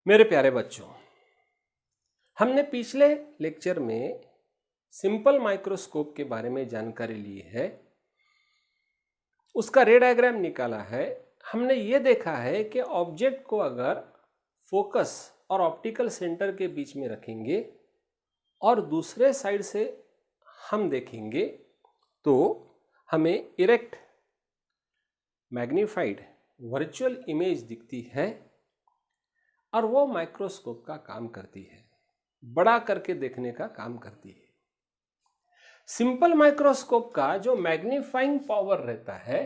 मेरे प्यारे बच्चों, हमने पिछले लेक्चर में सिंपल माइक्रोस्कोप के बारे में जानकारी ली है, उसका रे डायग्राम निकाला है। हमने ये देखा है कि ऑब्जेक्ट को अगर फोकस और ऑप्टिकल सेंटर के बीच में रखेंगे और दूसरे साइड से हम देखेंगे तो हमें इरेक्ट मैग्नीफाइड वर्चुअल इमेज दिखती है और वो माइक्रोस्कोप का काम करती है, बड़ा करके देखने का काम करती है। सिंपल माइक्रोस्कोप का जो मैग्नीफाइंग पावर रहता है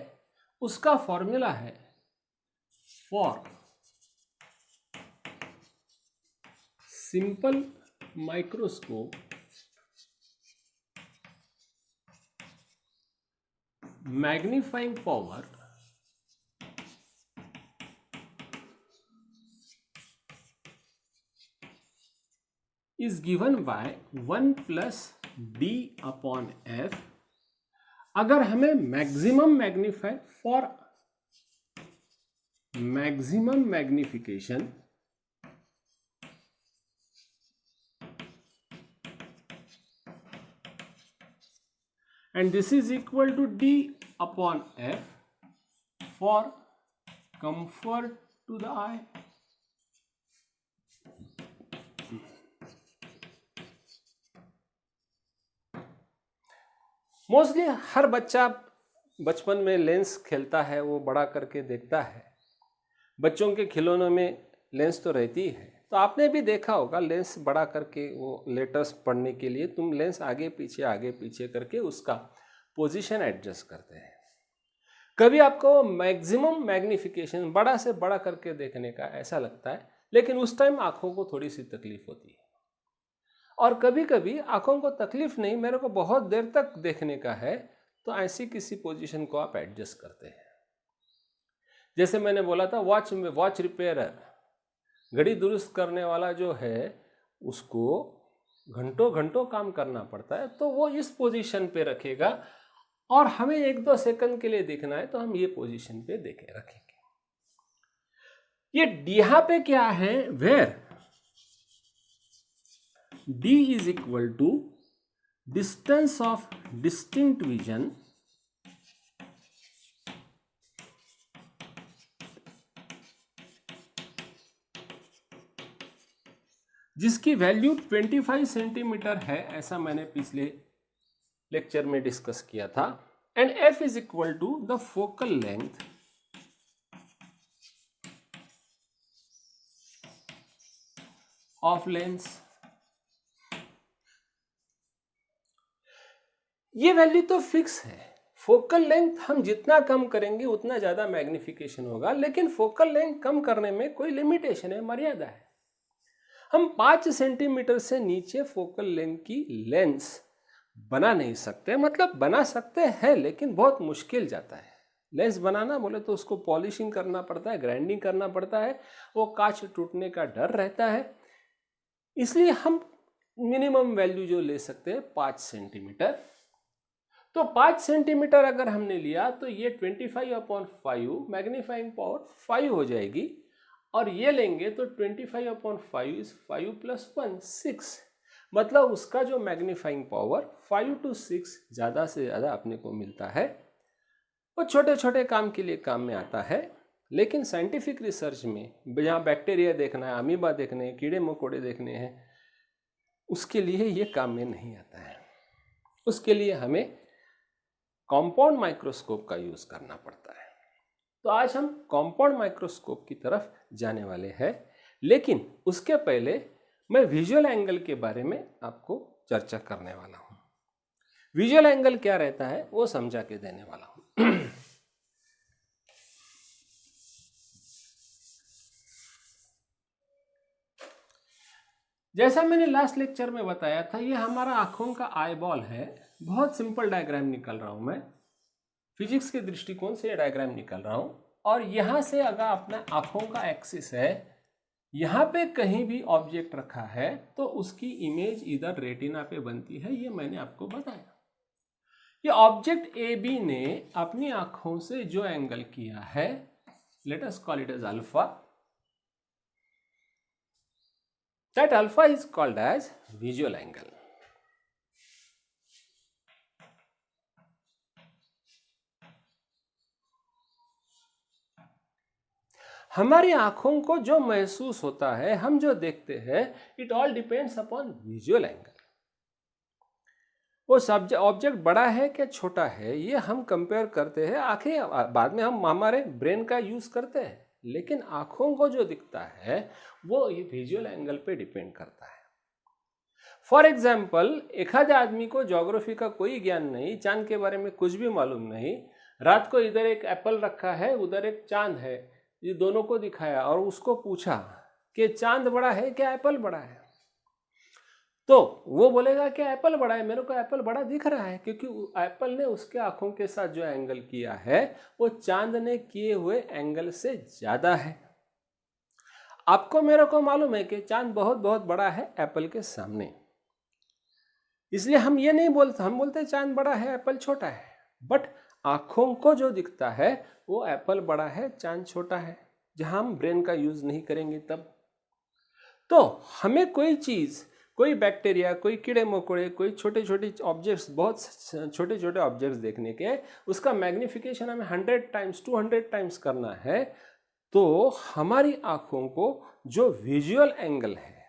उसका फॉर्मूला है for simple microscope magnifying power is given by 1 plus d upon f। अगर हमें maximum magnify for maximum magnification and this is equal to d upon f for comfort to the eye। Mostly हर बच्चा बचपन में lens खेलता है, वो बड़ा करके देखता है। बच्चों के खिलौनों में लेंस तो रहती है, तो आपने भी देखा होगा लेंस बड़ा करके वो लेटर्स पढ़ने के लिए तुम लेंस आगे पीछे करके उसका पोजीशन एडजस्ट करते हैं। कभी आपको मैक्सिमम मैग्निफिकेशन बड़ा से बड़ा करके देखने का ऐसा लगता है, लेकिन उस टाइम आंखों को थोड़ी सी तकलीफ होती है। और कभी कभी आंखों को तकलीफ नहीं, मेरे को बहुत देर तक देखने का है, तो ऐसी किसी पोजीशन को आप एडजस्ट करते हैं। जैसे मैंने बोला था वॉच रिपेयरर, घड़ी दुरुस्त करने वाला जो है उसको घंटों घंटों काम करना पड़ता है, तो वो इस पोजीशन पे रखेगा और हमें 1-2 सेकंड के लिए देखना है तो हम ये पोजीशन पे रखेंगे। ये यहाँ पे क्या है, where d is equal to distance of distinct vision जिसकी वैल्यू 25 सेंटीमीटर है, ऐसा मैंने पिछले लेक्चर में डिस्कस किया था। And f is equal to the focal length of lens। ये वैल्यू तो फिक्स है। फोकल लेंथ हम जितना कम करेंगे उतना ज्यादा मैग्निफिकेशन होगा, लेकिन फोकल लेंथ कम करने में कोई लिमिटेशन है, मर्यादा है। हम 5 सेंटीमीटर से नीचे फोकल लेंथ की लेंस बना नहीं सकते, मतलब बना सकते हैं लेकिन बहुत मुश्किल जाता है। लेंस बनाना बोले तो उसको पॉलिशिंग करना पड़ता है, ग्राइंडिंग करना पड़ता है, वो कांच टूटने का डर रहता है। इसलिए हम मिनिमम वैल्यू जो ले सकते हैं 5 सेंटीमीटर। तो 5 सेंटीमीटर अगर हमने लिया तो ये 25/5 मैग्नीफाइंग पावर 5 हो जाएगी, और ये लेंगे तो 25/5 इज 5 + 1 6, मतलब उसका जो मैग्नीफाइंग पावर 5 to 6 ज़्यादा से ज़्यादा अपने को मिलता है। वो छोटे छोटे काम के लिए काम में आता है, लेकिन साइंटिफिक रिसर्च में जहाँ बैक्टीरिया देखना है, अमीबा देखने हैं, कीड़े मकोड़े देखने हैं, उसके लिए ये काम में नहीं आता है। उसके लिए हमें कंपाउंड माइक्रोस्कोप का यूज करना पड़ता है। तो आज हम कंपाउंड माइक्रोस्कोप की तरफ जाने वाले हैं, लेकिन उसके पहले मैं विजुअल एंगल के बारे में आपको चर्चा करने वाला हूं। विजुअल एंगल क्या रहता है वो समझा के देने वाला हूं। जैसा मैंने लास्ट लेक्चर में बताया था, ये हमारा आंखों का आई बॉल है। बहुत सिंपल डायग्राम निकाल रहा हूं मैं, फिजिक्स के दृष्टिकोण से ये डायग्राम निकाल रहा हूं। और यहां से अगर अपना आंखों का एक्सिस है, यहां पे कहीं भी ऑब्जेक्ट रखा है तो उसकी इमेज इधर रेटिना पे बनती है, ये मैंने आपको बताया। ये ऑब्जेक्ट ए बी ने अपनी आंखों से जो एंगल किया है, let us call it as alpha, That alpha is called as visual angle. हमारी आंखों को जो महसूस होता है, हम जो देखते हैं, it all depends upon visual angle. वो ऑब्जेक्ट बड़ा है क्या छोटा है, ये हम कंपेयर करते हैं आखिर बाद में हम हमारे ब्रेन का यूज करते हैं, लेकिन आंखों को जो दिखता है वो ये विजुअल एंगल पे डिपेंड करता है। फॉर एग्जाम्पल, एक आध आदमी को ज्योग्राफी का कोई ज्ञान नहीं, चांद के बारे में कुछ भी मालूम नहीं, रात को इधर एक एप्पल रखा है, उधर एक चांद है, ये दोनों को दिखाया और उसको पूछा कि चांद बड़ा है क्या एप्पल बड़ा है, तो वो बोलेगा कि एप्पल बड़ा है, मेरे को एप्पल बड़ा दिख रहा है, क्योंकि एप्पल ने उसके आंखों के साथ जो एंगल किया है वो चांद ने किए हुए एंगल से ज्यादा है। आपको मेरे को मालूम है कि चांद बहुत बहुत बड़ा है एप्पल के सामने, इसलिए हम ये नहीं बोलते, हम बोलते चांद बड़ा है एप्पल छोटा है, बट आंखों को जो दिखता है वो एप्पल बड़ा है चांद छोटा है, जहां हम ब्रेन का यूज नहीं करेंगे तब। तो हमें कोई चीज, कोई बैक्टीरिया, कोई कीड़े मकोड़े, कोई छोटे छोटे ऑब्जेक्ट्स, बहुत छोटे छोटे ऑब्जेक्ट्स देखने के उसका मैग्निफिकेशन हमें 100 टाइम्स 200 टाइम्स करना है, तो हमारी आंखों को जो विजुअल एंगल है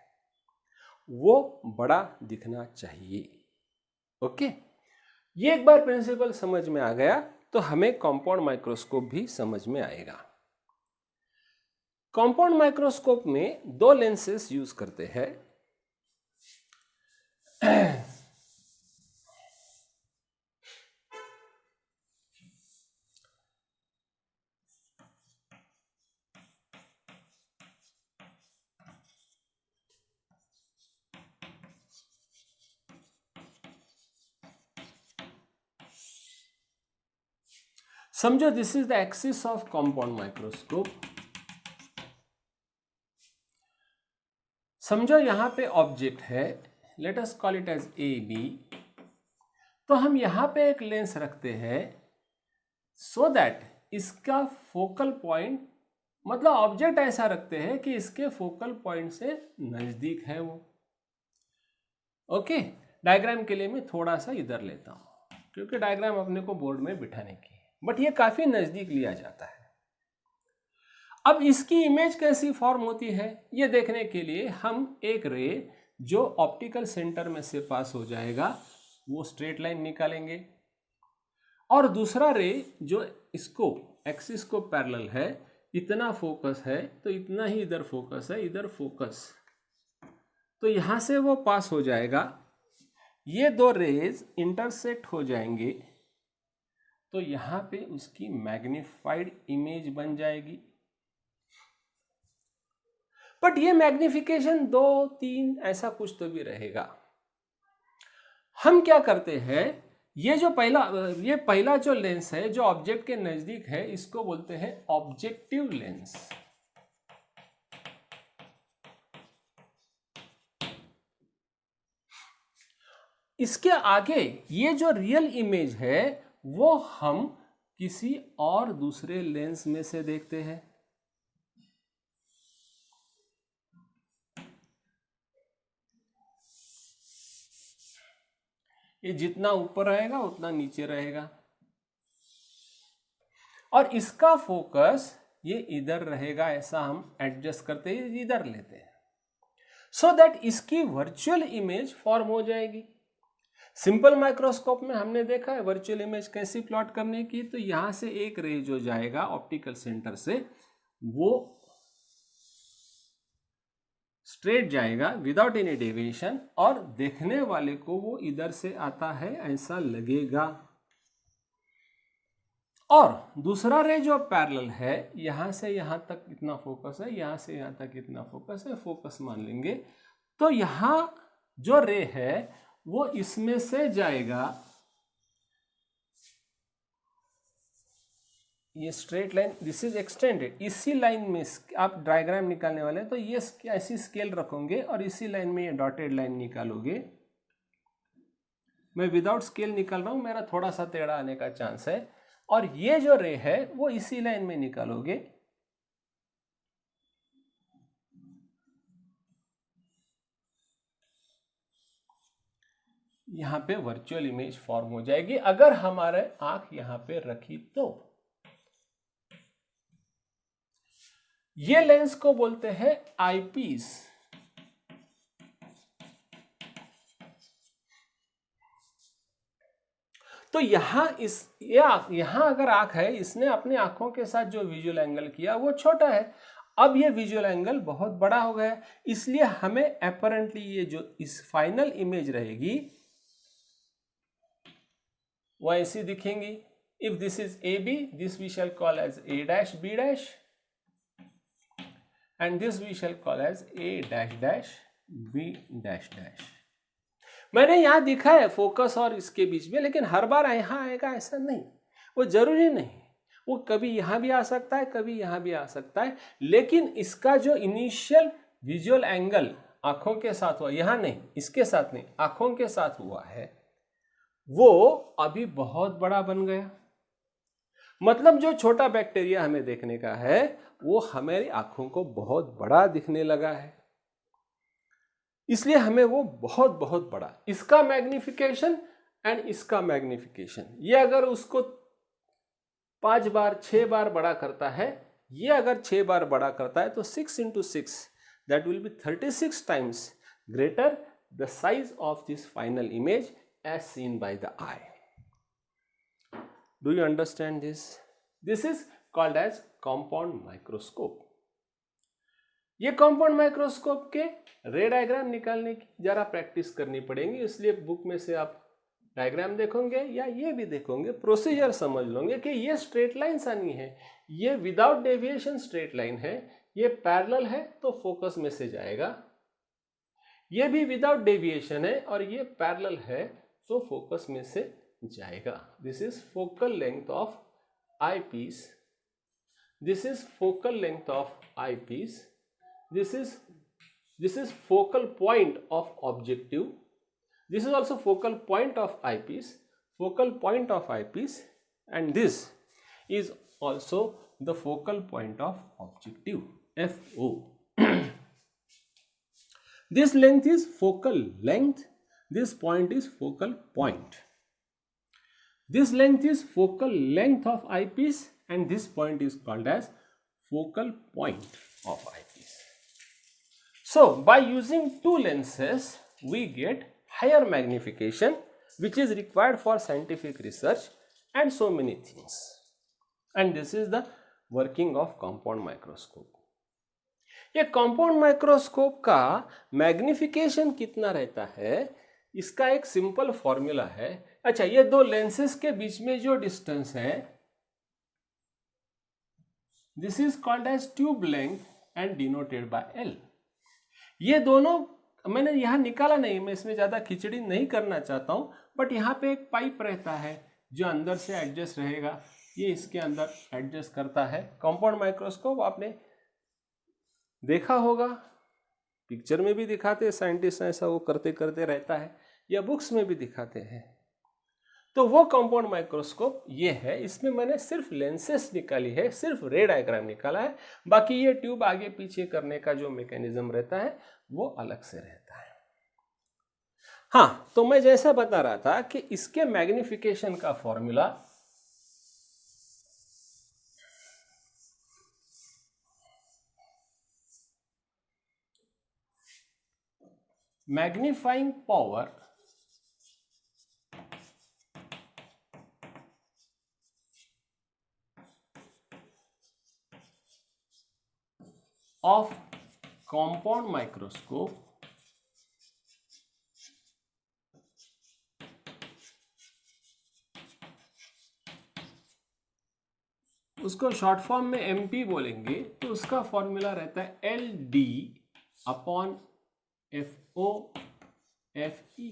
वो बड़ा दिखना चाहिए। ओके, ये एक बार प्रिंसिपल समझ में आ गया तो हमें कंपाउंड माइक्रोस्कोप भी समझ में आएगा। कंपाउंड माइक्रोस्कोप में दो लेंसेस यूज करते हैं। समझो this is the axis of compound microscope. समझो यहां पे ऑब्जेक्ट है, let us call it as A B, तो हम यहां पे एक लेंस रखते हैं सो दैट इसका फोकल पॉइंट, मतलब ऑब्जेक्ट ऐसा रखते हैं कि इसके फोकल पॉइंट से नजदीक है वो। ओके, डायग्राम के लिए मैं थोड़ा सा इधर लेता हूं क्योंकि डायग्राम अपने को बोर्ड में बिठाने की है, बट ये काफी नजदीक लिया जाता है। अब इसकी इमेज कैसी फॉर्म होती है ये देखने के लिए हम एक रे जो ऑप्टिकल सेंटर में से पास हो जाएगा वो स्ट्रेट लाइन निकालेंगे, और दूसरा रे जो इसको एक्सिस को पैरेलल है, इतना फोकस है तो इतना ही इधर फोकस है, इधर फोकस, तो यहां से वो पास हो जाएगा, ये दो रेज इंटरसेक्ट हो जाएंगे, तो यहां पे उसकी मैग्निफाइड इमेज बन जाएगी। बट ये मैग्निफिकेशन 2, 3 ऐसा कुछ तो भी रहेगा। हम क्या करते हैं, ये जो पहला जो लेंस है जो ऑब्जेक्ट के नजदीक है, इसको बोलते हैं ऑब्जेक्टिव लेंस। इसके आगे ये जो रियल इमेज है वो हम किसी और दूसरे लेंस में से देखते हैं। ये जितना ऊपर रहेगा उतना नीचे रहेगा, और इसका फोकस ये इधर रहेगा, ऐसा हम एडजस्ट करते हैं, इधर लेते हैं, सो दैट इसकी वर्चुअल इमेज फॉर्म हो जाएगी। सिंपल माइक्रोस्कोप में हमने देखा है वर्चुअल इमेज कैसी प्लॉट करने की, तो यहां से एक रे जो जाएगा ऑप्टिकल सेंटर से वो स्ट्रेट जाएगा विदाउट एनी डेविएशन, और देखने वाले को वो इधर से आता है ऐसा लगेगा, और दूसरा रे जो पैरेलल है, यहां से यहां तक इतना फोकस है, यहां से यहां तक इतना फोकस है, फोकस मान लेंगे, तो यहां जो रे है वो इसमें से जाएगा, ये straight line, this is extended, इसी लाइन में आप डायग्राम निकालने वाले हैं तो ये ऐसी स्केल रखोगे और इसी लाइन में ये डॉटेड लाइन निकालोगे। मैं विदाउट स्केल निकाल रहा हूं, मेरा थोड़ा सा टेढ़ा आने का चांस है, और ये जो रे है वो इसी लाइन में निकालोगे, यहाँ पे वर्चुअल इमेज फॉर्म हो जाएगी अगर हमारे आंख यहाँ पे रखी तो। ये लेंस को बोलते हैं आईपीस। तो यहां यहां अगर आंख है, इसने अपनी आंखों के साथ जो विजुअल एंगल किया वो छोटा है, अब ये विजुअल एंगल बहुत बड़ा हो गया, इसलिए हमें अपरेंटली ये जो इस फाइनल इमेज रहेगी वो ऐसी दिखेंगी। If this is A B, this we shall call as A dash B dash and this we shall call as A dash dash B dash dash. मैंने यहां दिखा है फोकस और इसके बीच में, लेकिन हर बार यहां आएगा ऐसा नहीं, वो जरूरी नहीं, वो कभी यहां भी आ सकता है, कभी यहां भी आ सकता है, लेकिन इसका जो इनिशियल विजुअल एंगल आंखों के साथ हुआ, यहां नहीं, इसके साथ नहीं, आंखों के साथ हुआ है, वो अभी बहुत बड़ा बन गया। मतलब जो छोटा बैक्टीरिया हमें देखने का है वो हमारी आंखों को बहुत बड़ा दिखने लगा है, इसलिए हमें वो बहुत बहुत बड़ा, इसका मैग्निफिकेशन एंड इसका मैग्निफिकेशन, ये अगर उसको 5 बार 6 बार बड़ा करता है, ये अगर 6 बार बड़ा करता है तो 6 into 6 that will be 36 times greater the size of this final image as seen by the eye. Do you understand this? This is called as compound microscope. ये कंपाउंड माइक्रोस्कोप के रे डायग्राम निकालने की जरा प्रैक्टिस करनी पड़ेगी, इसलिए book में से आप डायग्राम देखोगे या ये भी देखोगे, प्रोसीजर समझ लोगे कि ये स्ट्रेट लाइन्स आनी है, ये विदाउट डेविएशन स्ट्रेट लाइन है, ये पैरेलल है तो फोकस में से जाएगा, ये भी विदाउट डेविएशन है और ये पैरेलल है तो फोकस में से जाएगा। This is focal length of eyepiece, this is focal length of eyepiece, this is focal point of objective, this is also focal point of eyepiece, focal point of eyepiece, and this is also the focal point of objective, FO. This length is focal length, this point is focal point, this length is focal length of eyepiece, and this point is called as focal point of eyepiece. So by using two lenses we get higher magnification which is required for scientific research and so many things, and this is the working of compound microscope. ये compound microscope का magnification कितना रहता है, इसका एक simple formula है। अच्छा, ये दो लेंसेज के बीच में जो डिस्टेंस है this is called as tube length and denoted by L। ये दोनों मैंने यहां निकाला नहीं, मैं इसमें ज्यादा खिचड़ी नहीं करना चाहता हूं, बट यहां पे एक पाइप रहता है जो अंदर से एडजस्ट रहेगा, ये इसके अंदर एडजस्ट करता है। कंपाउंड माइक्रोस्कोप आपने देखा होगा, पिक्चर में भी दिखाते हैं साइंटिस्ट, ऐसा वो करते करते रहता है, या बुक्स में भी दिखाते हैं। तो वो कंपाउंड माइक्रोस्कोप ये है, इसमें मैंने सिर्फ लेंसेस निकाली है, सिर्फ रे डायग्राम निकाला है, बाकी ये ट्यूब आगे पीछे करने का जो मैकेनिज्म रहता है वो अलग से रहता है। हाँ, तो मैं जैसा बता रहा था कि इसके मैग्निफिकेशन का formula magnifying power of compound microscope उसको शॉर्ट फॉर्म में MP बोलेंगे, तो उसका फॉर्मूला रहता है LD upon FO FE,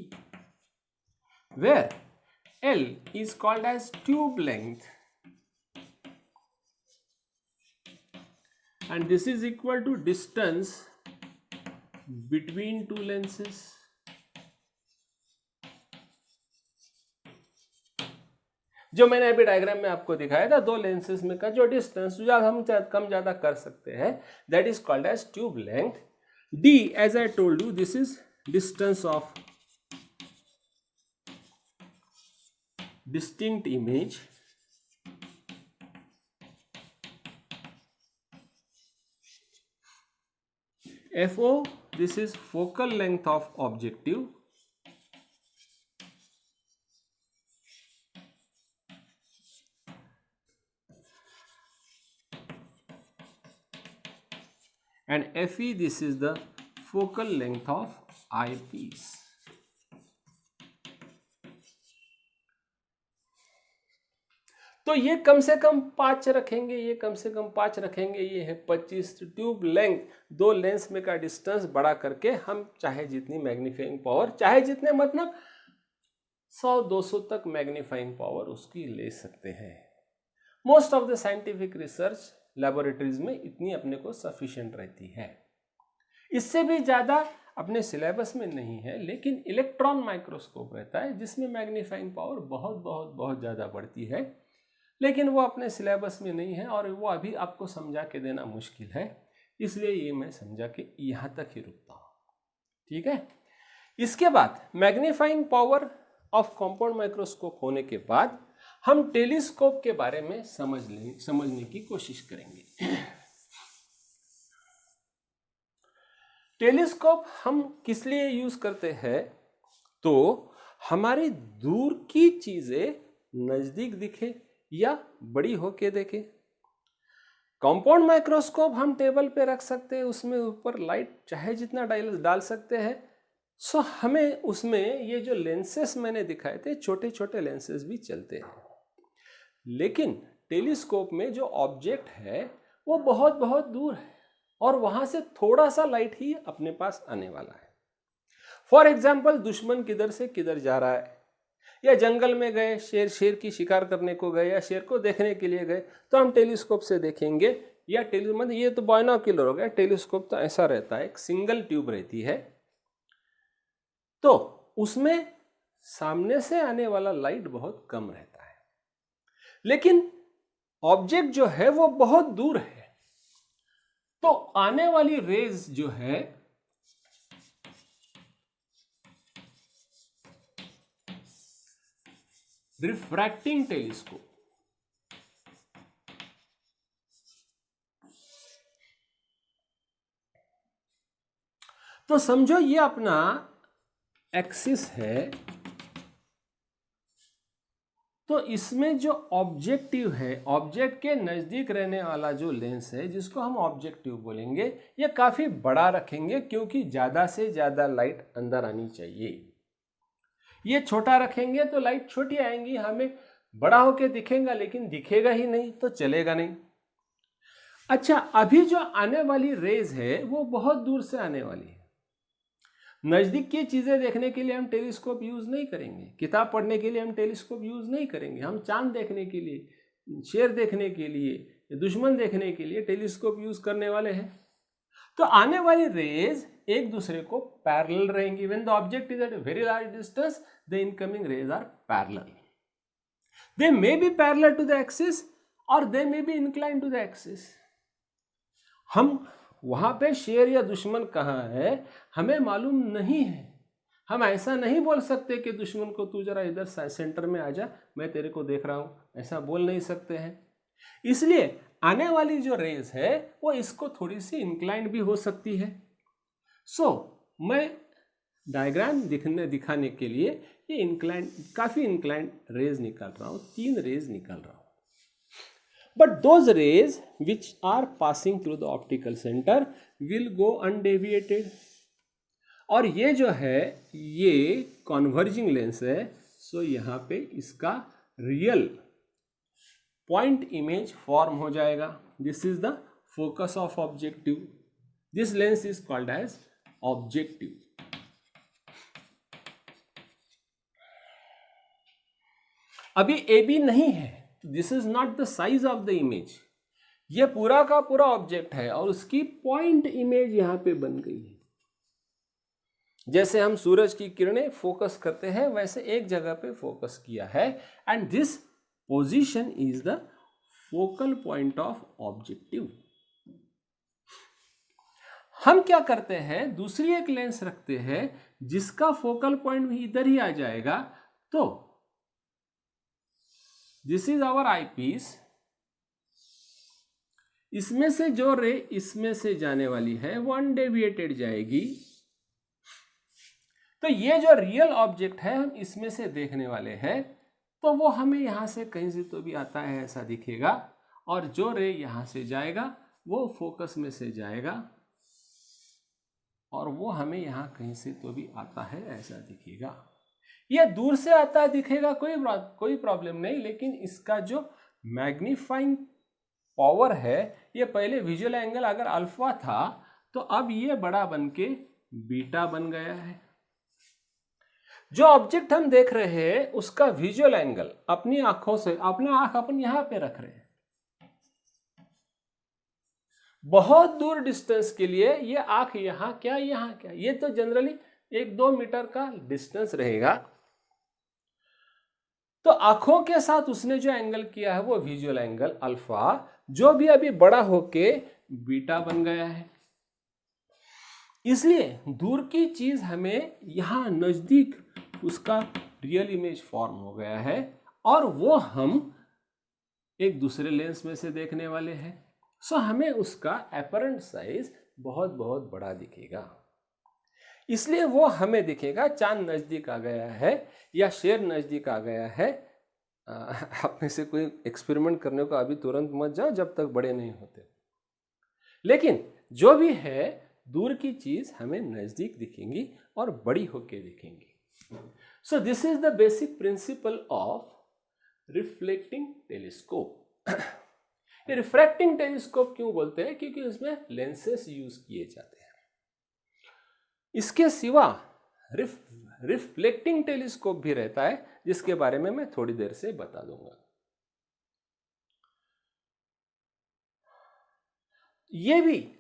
where L is called as tube length and this is equal to distance between two lenses. जो मैंने अभी डायग्राम में आपको दिखाया था, दो लेंसेज में का जो डिस्टेंस जो हम कम ज्यादा कर सकते हैं, that is called as tube length. D, as I told you, this is distance of distinct image FO, this is focal length of objective, and FE, this is the focal length of eyepiece. तो ये कम से कम 5 रखेंगे, ये कम से कम 5 रखेंगे, ये है 25। Tube length, दो लेंस में का डिस्टेंस बड़ा करके हम चाहे जितनी मैग्नीफाइंग पावर, चाहे जितने मतलब 100-200 तक मैग्नीफाइंग पावर उसकी ले सकते हैं। Most of the scientific research laboratories में इतनी अपने को सफिशिएंट रहती है। इससे भी ज़्यादा अपने सिलेबस में नहीं है, लेकिन इलेक्ट्रॉन माइक्रोस्कोप रहता है जिसमें मैग्नीफाइंग पावर बहुत बहुत बहुत ज़्यादा बढ़ती है, लेकिन वो अपने सिलेबस में नहीं है और वो अभी आपको समझा के देना मुश्किल है, इसलिए ये मैं समझा के यहाँ तक ही रुकता हूँ। ठीक है, इसके बाद magnifying power of compound microscope होने के बाद हम टेलीस्कोप के बारे में समझने की कोशिश करेंगे। टेलीस्कोप हम किस लिए यूज करते हैं? तो हमारी दूर की चीजें नजदीक दिखे या बड़ी होके देखे। कंपाउंड माइक्रोस्कोप हम टेबल पे रख सकते हैं, उसमें ऊपर लाइट चाहे जितना डाल सकते हैं। सो हमें उसमें ये जो लेंसेस मैंने दिखाए थे, छोटे छोटे लेंसेस भी चलते हैं, लेकिन टेलीस्कोप में जो ऑब्जेक्ट है वो बहुत बहुत दूर है और वहां से थोड़ा सा लाइट ही अपने पास आने वाला है। फॉर एग्जाम्पल, दुश्मन किधर से किधर जा रहा है, या जंगल में गए, शेर की शिकार करने को गए या शेर को देखने के लिए गए, तो हम टेलीस्कोप से देखेंगे। या मतलब ये तो बाइनोक्यूलर हो गया, टेलीस्कोप तो ऐसा रहता है, एक सिंगल ट्यूब रहती है, तो उसमें सामने से आने वाला लाइट बहुत कम रहता है, लेकिन ऑब्जेक्ट जो है वो बहुत दूर है, तो आने वाली रेज जो है रिफ्रैक्टिंग टेलीस्कोप, तो समझो ये अपना एक्सिस है, तो इसमें जो ऑब्जेक्टिव है, ऑब्जेक्ट के नजदीक रहने वाला जो लेंस है जिसको हम ऑब्जेक्टिव बोलेंगे, ये काफी बड़ा रखेंगे क्योंकि ज्यादा से ज्यादा लाइट अंदर आनी चाहिए। ये छोटा रखेंगे तो लाइट छोटी आएंगी, हमें बड़ा होके दिखेगा लेकिन दिखेगा ही नहीं, तो चलेगा नहीं। अच्छा, अभी जो आने वाली रेज है वो बहुत दूर से आने वाली है। नजदीक की चीजें देखने के लिए हम टेलीस्कोप यूज नहीं करेंगे, किताब पढ़ने के लिए हम टेलीस्कोप यूज नहीं करेंगे, हम चांद देखने के लिए, शेर देखने के लिए, दुश्मन देखने के लिए टेलीस्कोप यूज करने वाले हैं। तो आने वाली रेज एक दूसरे को पैरेलल रहेंगी। When the object is at a very large distance, the incoming rays are parallel. They may be parallel to the axis और they may be inclined to the axis. हम वहां पे शेर या दुश्मन कहाँ है हमें मालूम नहीं है। हम ऐसा नहीं बोल सकते कि दुश्मन को तू जरा इधर सेंटर में आ जा, मैं तेरे को देख रहा हूं, ऐसा बोल नहीं सकते हैं। इसलिए आने वाली जो रेज है वो इसको थोड़ी सी इंक्लाइंड भी हो सकती है। सो मैं डायग्राम दिखाने के लिए ये इंक्लाइंड, काफी इंक्लाइंड रेज निकाल रहा हूं, 3 रेज निकाल रहा हूं। But those rays which are passing through the optical centre will go undeviated. और ये जो है ये कॉन्वर्जिंग लेंस है, सो यहां पे इसका रियल पॉइंट इमेज फॉर्म हो जाएगा। This is the focus of objective, this lens is called as objective. अभी ए बी नहीं है, this is not the size of the image, ये पूरा का पूरा ऑब्जेक्ट है और उसकी पॉइंट इमेज यहां पे बन गई है। जैसे हम सूरज की किरणें फोकस करते हैं वैसे एक जगह पे फोकस किया है, and this position is the focal point of objective. हम क्या करते हैं, दूसरी एक लेंस रखते हैं जिसका फोकल पॉइंट भी इधर ही आ जाएगा, तो this is our eyepiece, इसमें से जो रे इसमें से जाने वाली है वो अनडेविएटेड जाएगी। तो ये जो रियल ऑब्जेक्ट है हम इसमें से देखने वाले हैं, तो वो हमें यहां से कहीं से तो भी आता है ऐसा दिखेगा, और जो रे यहां से जाएगा वो फोकस में से जाएगा और वो हमें यहां कहीं से तो भी आता है ऐसा दिखेगा। ये दूर से आता दिखेगा, कोई प्रॉब्लम नहीं, लेकिन इसका जो मैग्नीफाइंग पावर है, ये पहले विजुअल एंगल अगर अल्फा था तो अब ये बड़ा बन के बीटा बन गया है। जो ऑब्जेक्ट हम देख रहे हैं उसका विजुअल एंगल अपनी आंखों से, अपना आंख अपन यहां पे रख रहे हैं, बहुत दूर डिस्टेंस के लिए ये आंख यहां क्या यहां क्या, ये तो जनरली 1-2 मीटर का डिस्टेंस रहेगा। तो आंखों के साथ उसने जो एंगल किया है वो विजुअल एंगल अल्फा, जो भी अभी बड़ा होके बीटा बन गया है। इसलिए दूर की चीज हमें यहां नजदीक उसका रियल इमेज फॉर्म हो गया है, और वो हम एक दूसरे लेंस में से देखने वाले हैं। सो हमें उसका अपरेंट साइज बहुत बहुत बड़ा दिखेगा, इसलिए वो हमें दिखेगा चांद नजदीक आ गया है या शेर नजदीक आ गया है। आप में से कोई एक्सपेरिमेंट करने को अभी तुरंत मत जाओ जब तक बड़े नहीं होते, लेकिन जो भी है दूर की चीज हमें नजदीक दिखेंगी और बड़ी होके दिखेंगी। So this is the basic principle of reflecting telescope. ये रिफ्रैक्टिंग टेलीस्कोप क्यों बोलते हैं? क्योंकि उसमें लेंसेस यूज किए जाते हैं। इसके सिवा रिफ्लेक्टिंग टेलीस्कोप भी रहता है, जिसके बारे में मैं थोड़ी देर से बता दूंगा। ये भी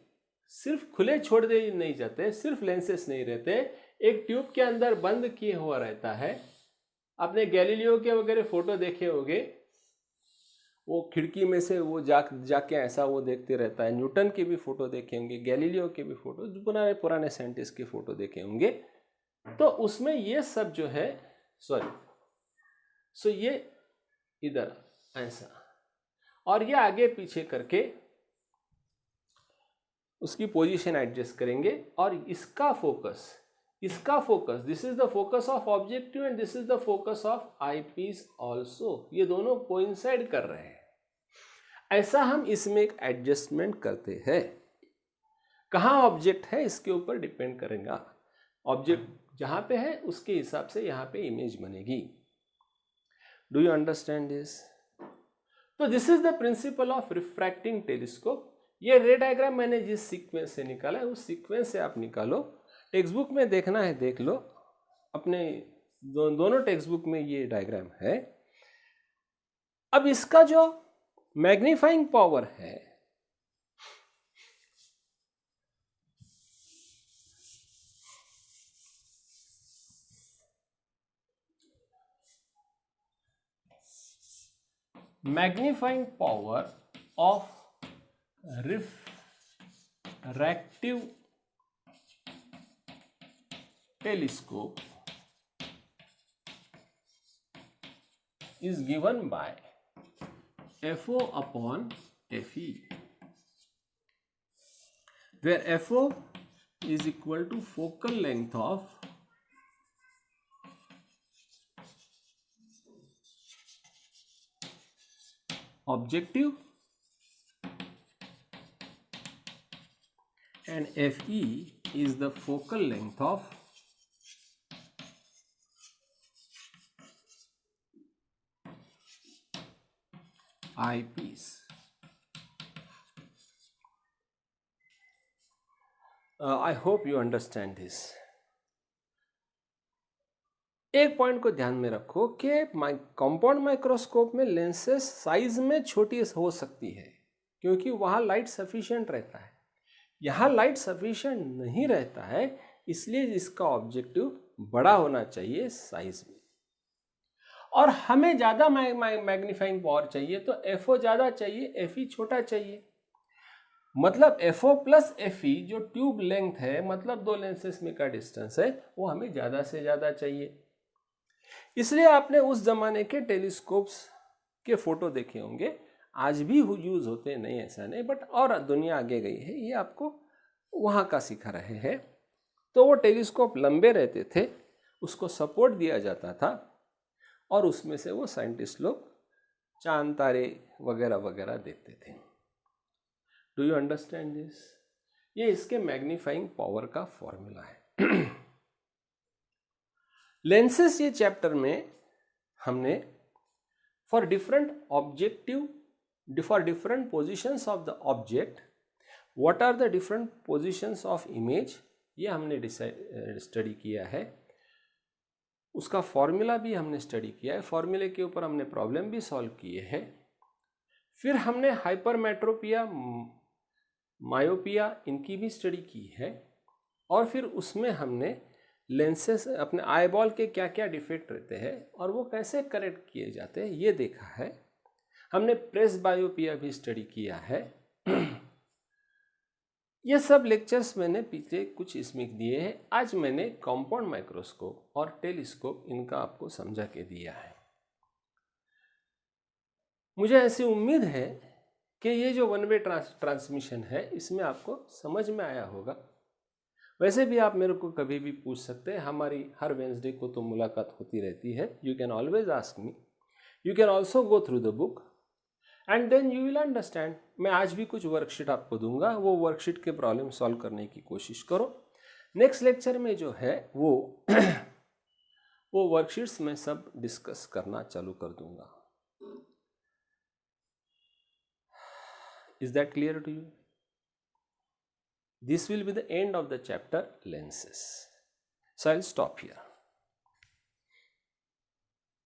सिर्फ खुले छोड़ दे नहीं जाते, सिर्फ लेंसेस नहीं रहते, एक ट्यूब के अंदर बंद किए हुआ रहता है। आपने गैलीलियो के वगैरह फोटो देखे होंगे, वो खिड़की में से वो जाके ऐसा वो देखते रहता है। न्यूटन के भी फोटो देखे होंगे, गैलीलियो के भी फोटो, पुराने साइंटिस्ट के फोटो देखे होंगे। तो उसमें ये सब जो है सो ये इधर ऐसा और ये आगे पीछे करके उसकी पोजीशन एडजस्ट करेंगे, और इसका focus this is the focus of objective and this is the focus of eyepiece also, ये दोनों कोइंसाइड कर रहे हैं। ऐसा हम इसमें एक एडजस्टमेंट करते हैं। कहाँ ऑब्जेक्ट है इसके ऊपर डिपेंड करेगा, ऑब्जेक्ट जहां पे है उसके हिसाब से यहाँ पे इमेज बनेगी। Do you understand this? तो this is the principle of refracting telescope. ये रे डायग्राम मैंने जिस सीक्वेंस से निकाला है उस सीक्वेंस से आप निकालो। टेक्स्ट बुक में देखना है देख लो, अपने दोनों टेक्स्ट बुक में ये डायग्राम है। अब इसका जो मैग्नीफाइंग पावर है, magnifying power of refractive telescope is given by FO upon FE, where FO is equal to focal length of objective and FE is the focal length of eyepiece. I hope you understand this. एक point को ध्यान में रखो कि compound microscope में lenses size में छोटी हो सकती है, क्योंकि वहाँ लाइट सफिशिएंट रहता है। यहाँ लाइट सफिशिएंट नहीं रहता है, इसलिए इसका ऑब्जेक्टिव बड़ा होना चाहिए साइज में, और हमें ज़्यादा मैग्नीफाइंग पावर चाहिए तो FO ज़्यादा चाहिए, FE छोटा चाहिए। मतलब FO प्लस FE जो ट्यूब लेंथ है, मतलब दो लेंसेस में का डिस्टेंस है, वो हमें ज़्यादा से ज़्यादा चाहिए। इसलिए आपने उस जमाने के टेलीस्कोप्स के फोटो देखे होंगे, आज भी यूज होते नहीं, ऐसा नहीं, बट और दुनिया आगे गई है, ये आपको वहाँ का सिखा रहे हैं। तो वो टेलीस्कोप लंबे रहते थे, उसको सपोर्ट दिया जाता था और उसमें से वो साइंटिस्ट लोग चांद तारे वगैरह वगैरह देखते थे। Do you understand this? ये इसके मैग्नीफाइंग पावर का फॉर्मूला है। लेंसेस ये चैप्टर में हमने for different objective, for different positions of the object, what are the different positions of image, ये हमने स्टडी किया है। उसका फॉर्मूला भी हमने स्टडी किया है, फॉर्मूले के ऊपर हमने प्रॉब्लम भी सॉल्व किए हैं। फिर हमने हाइपरमेट्रोपिया, मायोपिया, इनकी भी स्टडी की है। और फिर उसमें हमने लेंसेस, अपने आईबॉल के क्या क्या डिफेक्ट रहते हैं और वो कैसे करेक्ट किए जाते हैं, ये देखा है। हमने प्रेस बायोपिया भी स्टडी किया है। ये सब लेक्चर्स मैंने पीछे कुछ इसमें दिए हैं। आज मैंने कंपाउंड माइक्रोस्कोप और टेलीस्कोप इनका आपको समझा के दिया है। मुझे ऐसी उम्मीद है कि ये जो वन वे ट्रांसमिशन है, इसमें आपको समझ में आया होगा। वैसे भी आप मेरे को कभी भी पूछ सकते हैं, हमारी हर वेंसडे को तो मुलाकात होती रहती है। You can always ask me, you can also go through the book and then you will understand. मैं आज भी कुछ वर्कशीट आपको दूंगा, वो वर्कशीट के प्रॉब्लम सॉल्व करने की कोशिश करो। नेक्स्ट लेक्चर में जो है वो वो वर्कशीट्स में सब डिस्कस करना चालू कर दूंगा। Is that clear to you? This will be the end of the chapter lenses. So I'll stop here.